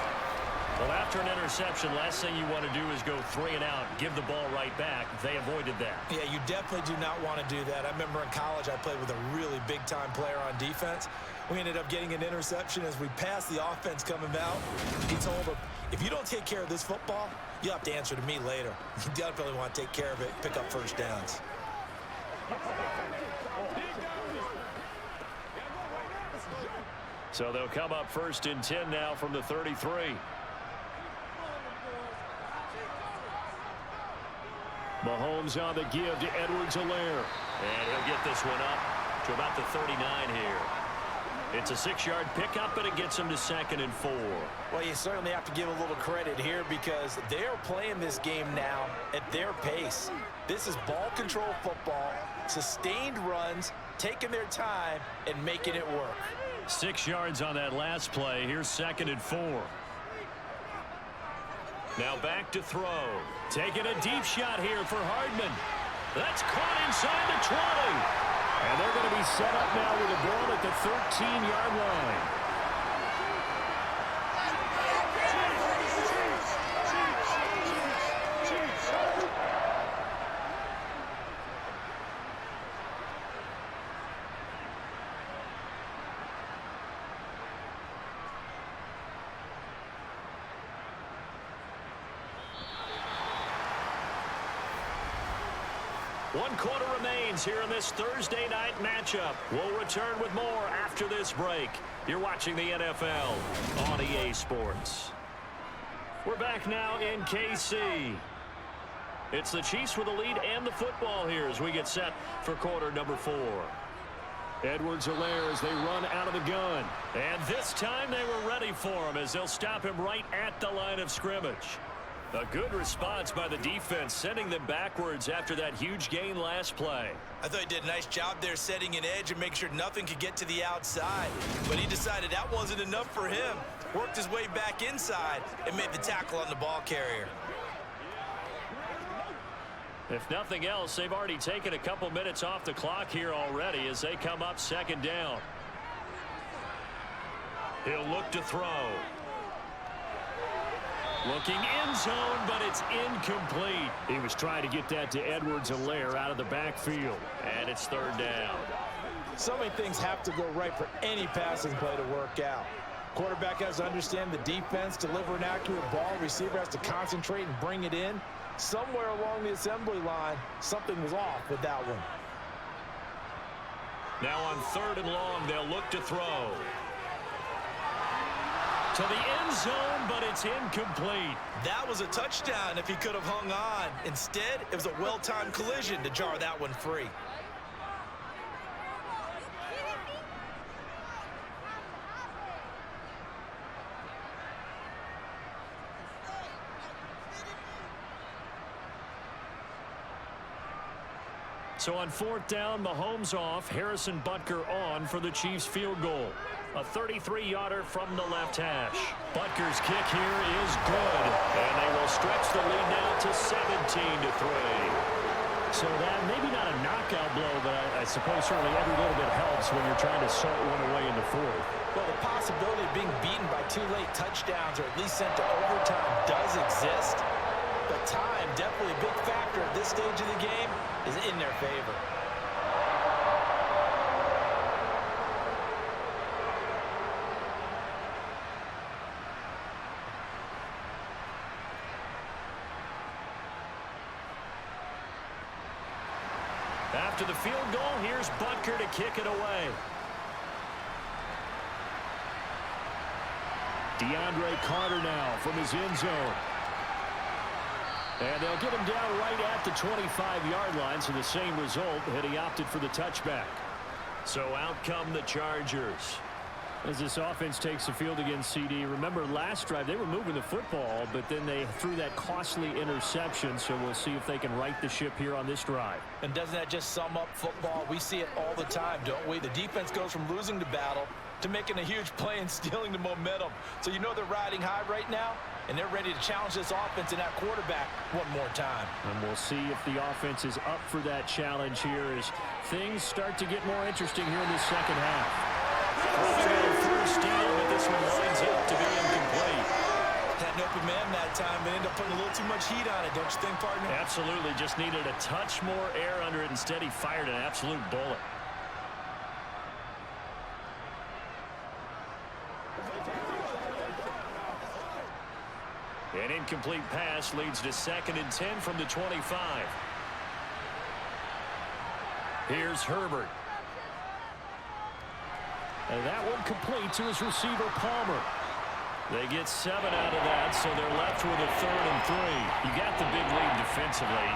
Well, after an interception, last thing you want to do is go 3 and out, give the ball right back. They avoided that. Yeah, you definitely do not want to do that. I remember in college I played with a really big-time player on defense. We ended up getting an interception as we passed the offense coming out. He told him, if you don't take care of this football, you'll have to answer to me later. You definitely want to take care of it, pick up first downs. So they'll come up 1st and 10 now from the 33. Mahomes on the give to Edwards-Helaire. And he'll get this one up to about the 39 here. It's a 6-yard pickup, but it gets him to 2nd and 4. Well, you certainly have to give a little credit here because they're playing this game now at their pace. This is ball control football, sustained runs, taking their time, and making it work. 6 yards on that last play. Here's 2nd and 4. Now back to throw. Taking a deep shot here for Hardman. That's caught inside the 20. And they're going to be set up now with a ball at the 13-yard line. One quarter remains here in this Thursday night matchup. We'll return with more after this break. You're watching the NFL on EA Sports. We're back now in KC. It's the Chiefs with the lead and the football here as we get set for quarter number 4. Edwards-Helaire as they run out of the gun. And this time they were ready for him as they'll stop him right at the line of scrimmage. A good response by the defense, sending them backwards after that huge gain last play. I thought he did a nice job there setting an edge and make sure nothing could get to the outside. But he decided that wasn't enough for him. Worked his way back inside and made the tackle on the ball carrier. If nothing else, they've already taken a couple minutes off the clock here already as they come up 2nd down. He'll look to throw. Looking end zone, but it's incomplete. He was trying to get that to Edwards-Helaire out of the backfield. And it's 3rd down. So many things have to go right for any passing play to work out. Quarterback has to understand the defense, deliver an accurate ball. Receiver has to concentrate and bring it in. Somewhere along the assembly line, something was off with that one. Now on 3rd and long, they'll look to throw. To the end zone, but it's incomplete. That was a touchdown if he could have hung on. Instead, it was a well-timed collision to jar that one free. So on 4th down, Mahomes off, Harrison Butker on for the Chiefs field goal. A 33-yarder from the left hash. Butker's kick here is good, and they will stretch the lead now to 17-3. So that maybe not a knockout blow, but I suppose certainly every little bit helps when you're trying to salt one away in the 4th. Well, the possibility of being beaten by 2 late touchdowns or at least sent to overtime does exist. but time, definitely a big factor at this stage of the game, is in their favor. After the field goal, here's Butker to kick it away. DeAndre Carter now from his end zone. And they'll get him down right at the 25-yard line, so the same result had he opted for the touchback. So out come the Chargers. As this offense takes the field against CD, remember last drive they were moving the football, but then they threw that costly interception, so we'll see if they can right the ship here on this drive. And doesn't that just sum up football? We see it all the time, don't we? The defense goes from losing the battle to making a huge play and stealing the momentum. So you know they're riding high right now, and they're ready to challenge this offense and that quarterback one more time. And we'll see if the offense is up for that challenge here as things start to get more interesting here in the second half. First down, but this one lines up to be incomplete. Had an open man that time, but ended up putting a little too much heat on it, don't you think, partner? Absolutely, just needed a touch more air under it. Instead, he fired an absolute bullet. An incomplete pass leads to 2nd and 10 from the 25. Here's Herbert. And that one complete to his receiver, Palmer. They get 7 out of that, so they're left with a 3rd and 3. You got the big lead defensively.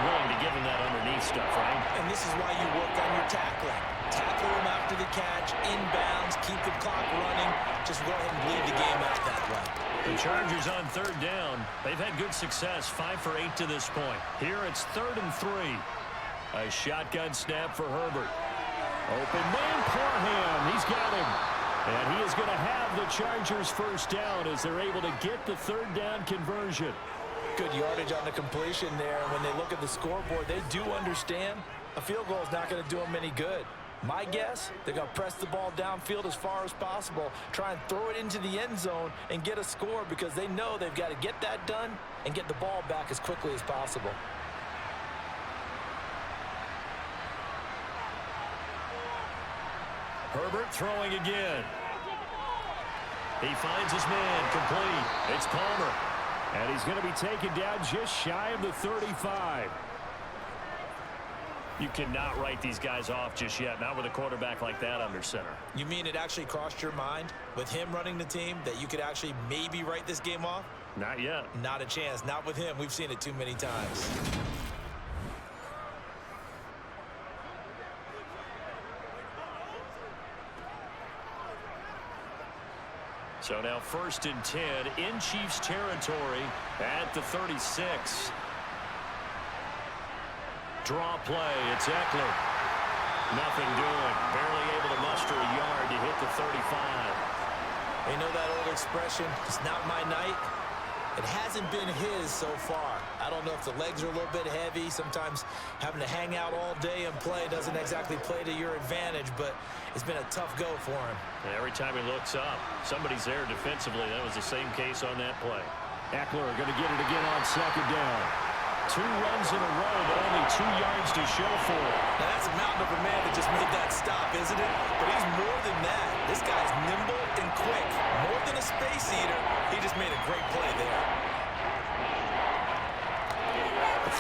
Willing to give him that underneath stuff, right? And this is why you work on your tackling. Tackle him after the catch, inbounds, keep the clock running. Just go ahead and bleed the game out that way. The Chargers on 3rd down. They've had good success, 5 for 8 to this point. Here it's 3rd and 3. A shotgun snap for Herbert. Open man, Parham. He's got him. And he is going to have the Chargers first down as they're able to get the 3rd down conversion. Good yardage on the completion there. When they look at the scoreboard, they do understand a field goal is not going to do them any good. My guess, they're going to press the ball downfield as far as possible, try and throw it into the end zone and get a score because they know they've got to get that done and get the ball back as quickly as possible. Herbert throwing again. He finds his man, complete. It's Palmer. And he's going to be taken down just shy of the 35. You cannot write these guys off just yet, not with a quarterback like that under center. You mean it actually crossed your mind with him running the team that you could actually maybe write this game off? Not yet. Not a chance. Not with him. We've seen it too many times. So now 1st and 10 in Chiefs territory at the 36. Draw play. It's Eckler. Nothing doing. Barely able to muster a yard to hit the 35. You know that old expression, it's not my night? It hasn't been his so far. I don't know if the legs are a little bit heavy. Sometimes having to hang out all day and play doesn't exactly play to your advantage, but it's been a tough go for him. And every time he looks up, somebody's there defensively. That was the same case on that play. Eckler going to get it again on 2nd down. 2 runs in a row, but only 2 yards to show for it. Now that's a mountain of a man that just made that stop, isn't it? But he's more than that. This guy's nimble and quick. More than a space eater, he just made a great play there.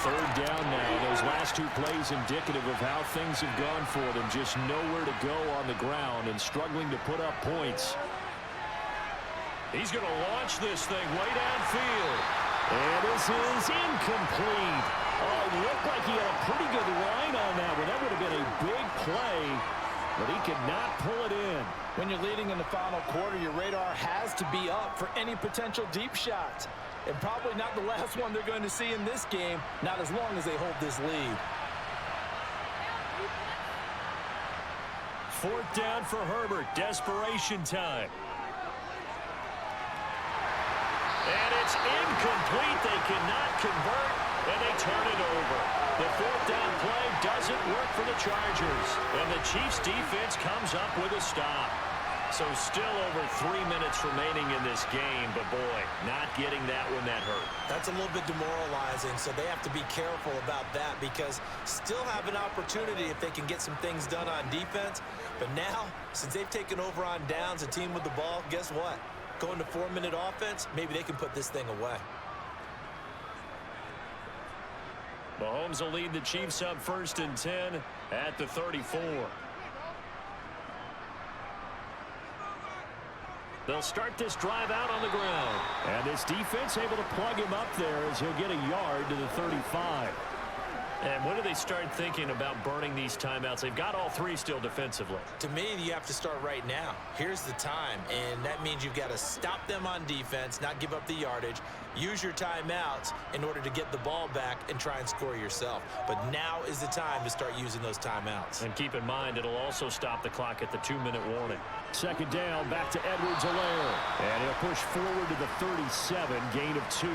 3rd down now. Those last 2 plays indicative of how things have gone for them. Just nowhere to go on the ground and struggling to put up points. He's going to launch this thing way downfield. And this is incomplete. Oh, it looked like he had a pretty good line on that one. That would have been a big play, but he could not pull it in. When you're leading in the final quarter, your radar has to be up for any potential deep shots. And probably not the last one they're going to see in this game, not as long as they hold this lead. 4th down for Herbert. Desperation time. And it's incomplete. They cannot convert, and they turn it over. The 4th down play doesn't work for the Chargers, and the Chiefs defense comes up with a stop. So still over 3 minutes remaining in this game, but boy, not getting that one that hurt. That's a little bit demoralizing, so they have to be careful about that because still have an opportunity if they can get some things done on defense. But now, since they've taken over on downs, a team with the ball, guess what? Going to 4-minute offense, maybe they can put this thing away. Mahomes will lead the Chiefs up 1st and 10 at the 34. They'll start this drive out on the ground. And this defense able to plug him up there as he'll get a yard to the 35. And when do they start thinking about burning these timeouts? They've got all 3 still defensively. To me, you have to start right now. Here's the time, and that means you've got to stop them on defense, not give up the yardage, use your timeouts in order to get the ball back and try and score yourself. But now is the time to start using those timeouts. And keep in mind, it'll also stop the clock at the 2-minute warning. 2nd down, back to Edwards-Helaire. And he'll push forward to the 37, gain of 2.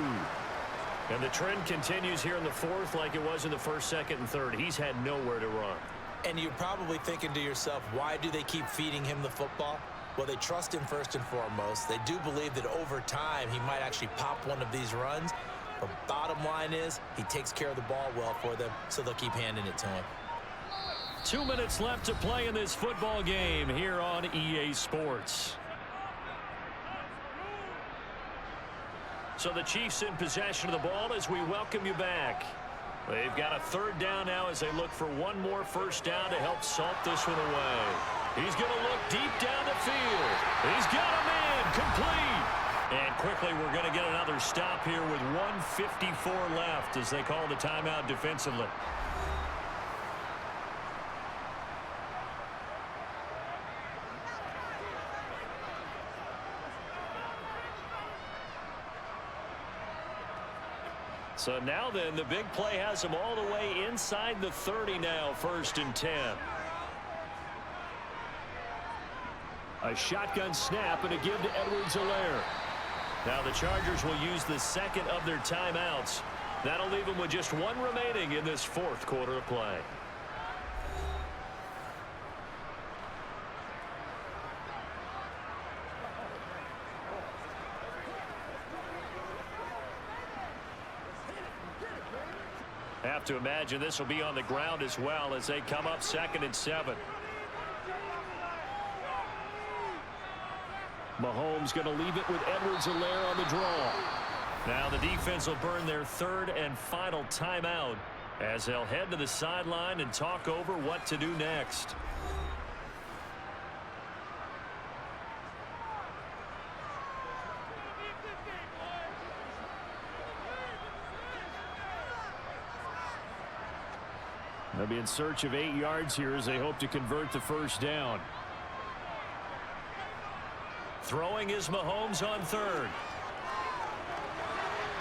And the trend continues here in the 4th like it was in the 1st, 2nd, and 3rd. He's had nowhere to run. And you're probably thinking to yourself, why do they keep feeding him the football? Well, they trust him first and foremost. They do believe that over time he might actually pop one of these runs. But bottom line is he takes care of the ball well for them, so they'll keep handing it to him. 2 minutes left to play in this football game here on EA Sports. So the Chiefs in possession of the ball as we welcome you back. They've got a 3rd down now as they look for one more 1st down to help salt this one away. He's going to look deep down the field. He's got a man complete. And quickly we're going to get another stop here with 1:54 left as they call the timeout defensively. So now then, the big play has him all the way inside the 30 now, 1st and 10. A shotgun snap and a give to Edwards-Helaire. Now the Chargers will use the 2nd of their timeouts. That'll leave them with just 1 remaining in this 4th quarter of play. Have to imagine this will be on the ground as well as they come up 2nd and 7. Mahomes going to leave it with Edwards-Helaire on the draw. Now the defense will burn their 3rd and final timeout as they'll head to the sideline and talk over what to do next. They'll be in search of 8 yards here as they hope to convert the 1st down. Throwing is Mahomes on 3rd.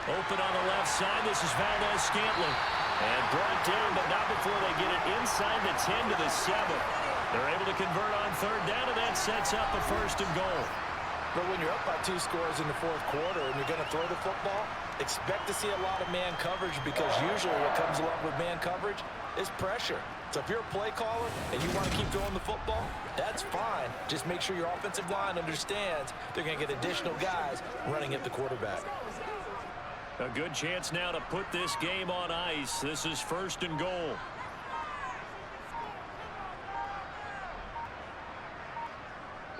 Open on the left side. This is Valdez-Scantling. And brought down, but not before they get it inside the 10 to the 7. They're able to convert on 3rd down, and that sets up a 1st and goal. But when you're up by 2 scores in the 4th quarter and you're going to throw the football, expect to see a lot of man coverage because usually what comes along with man coverage is pressure. So if you're a play caller and you want to keep throwing the football, that's fine. Just make sure your offensive line understands they're going to get additional guys running at the quarterback. A good chance now to put this game on ice. This is 1st and goal.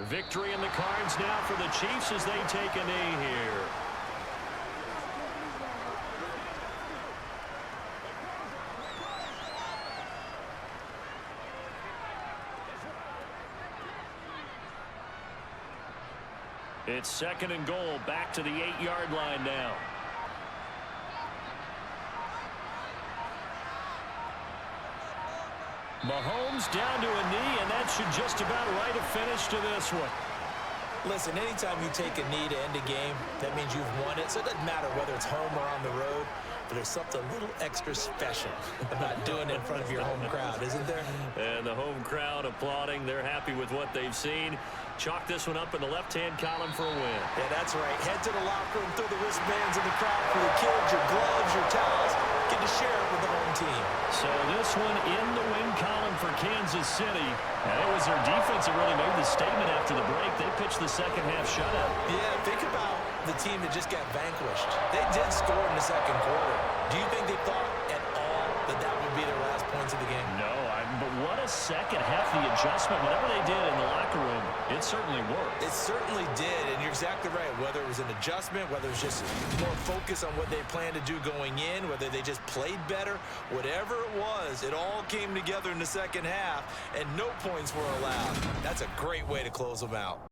Victory in the cards now for the Chiefs as they take a knee here. It's 2nd and goal, back to the 8-yard line now. Mahomes down to a knee, and that should just about write a finish to this one. Listen, anytime you take a knee to end a game, that means you've won it. So it doesn't matter whether it's home or on the road, but there's something a little extra special about doing it in front of your home crowd, isn't there? And the home crowd applauding. They're happy with what they've seen. Chalk this one up in the left-hand column for a win. Yeah, that's right. Head to the locker room, throw the wristbands in the crowd for your kids, your gloves, your towels. Get to share it with the home team. So this one in the win column for Kansas City. And it was their defense that really made the statement after the break. They pitched the second half shutout. Yeah, think about the team that just got vanquished. They did score in the second quarter. Do you think they thought at all that that would be their last points of the game? No, but what a second half. The adjustment, whatever they did in the locker room, it certainly worked. It certainly did, and you're exactly right. Whether it was an adjustment, whether it was just more focus on what they planned to do going in, whether they just played better, whatever it was, it all came together in the second half, and no points were allowed. That's a great way to close them out.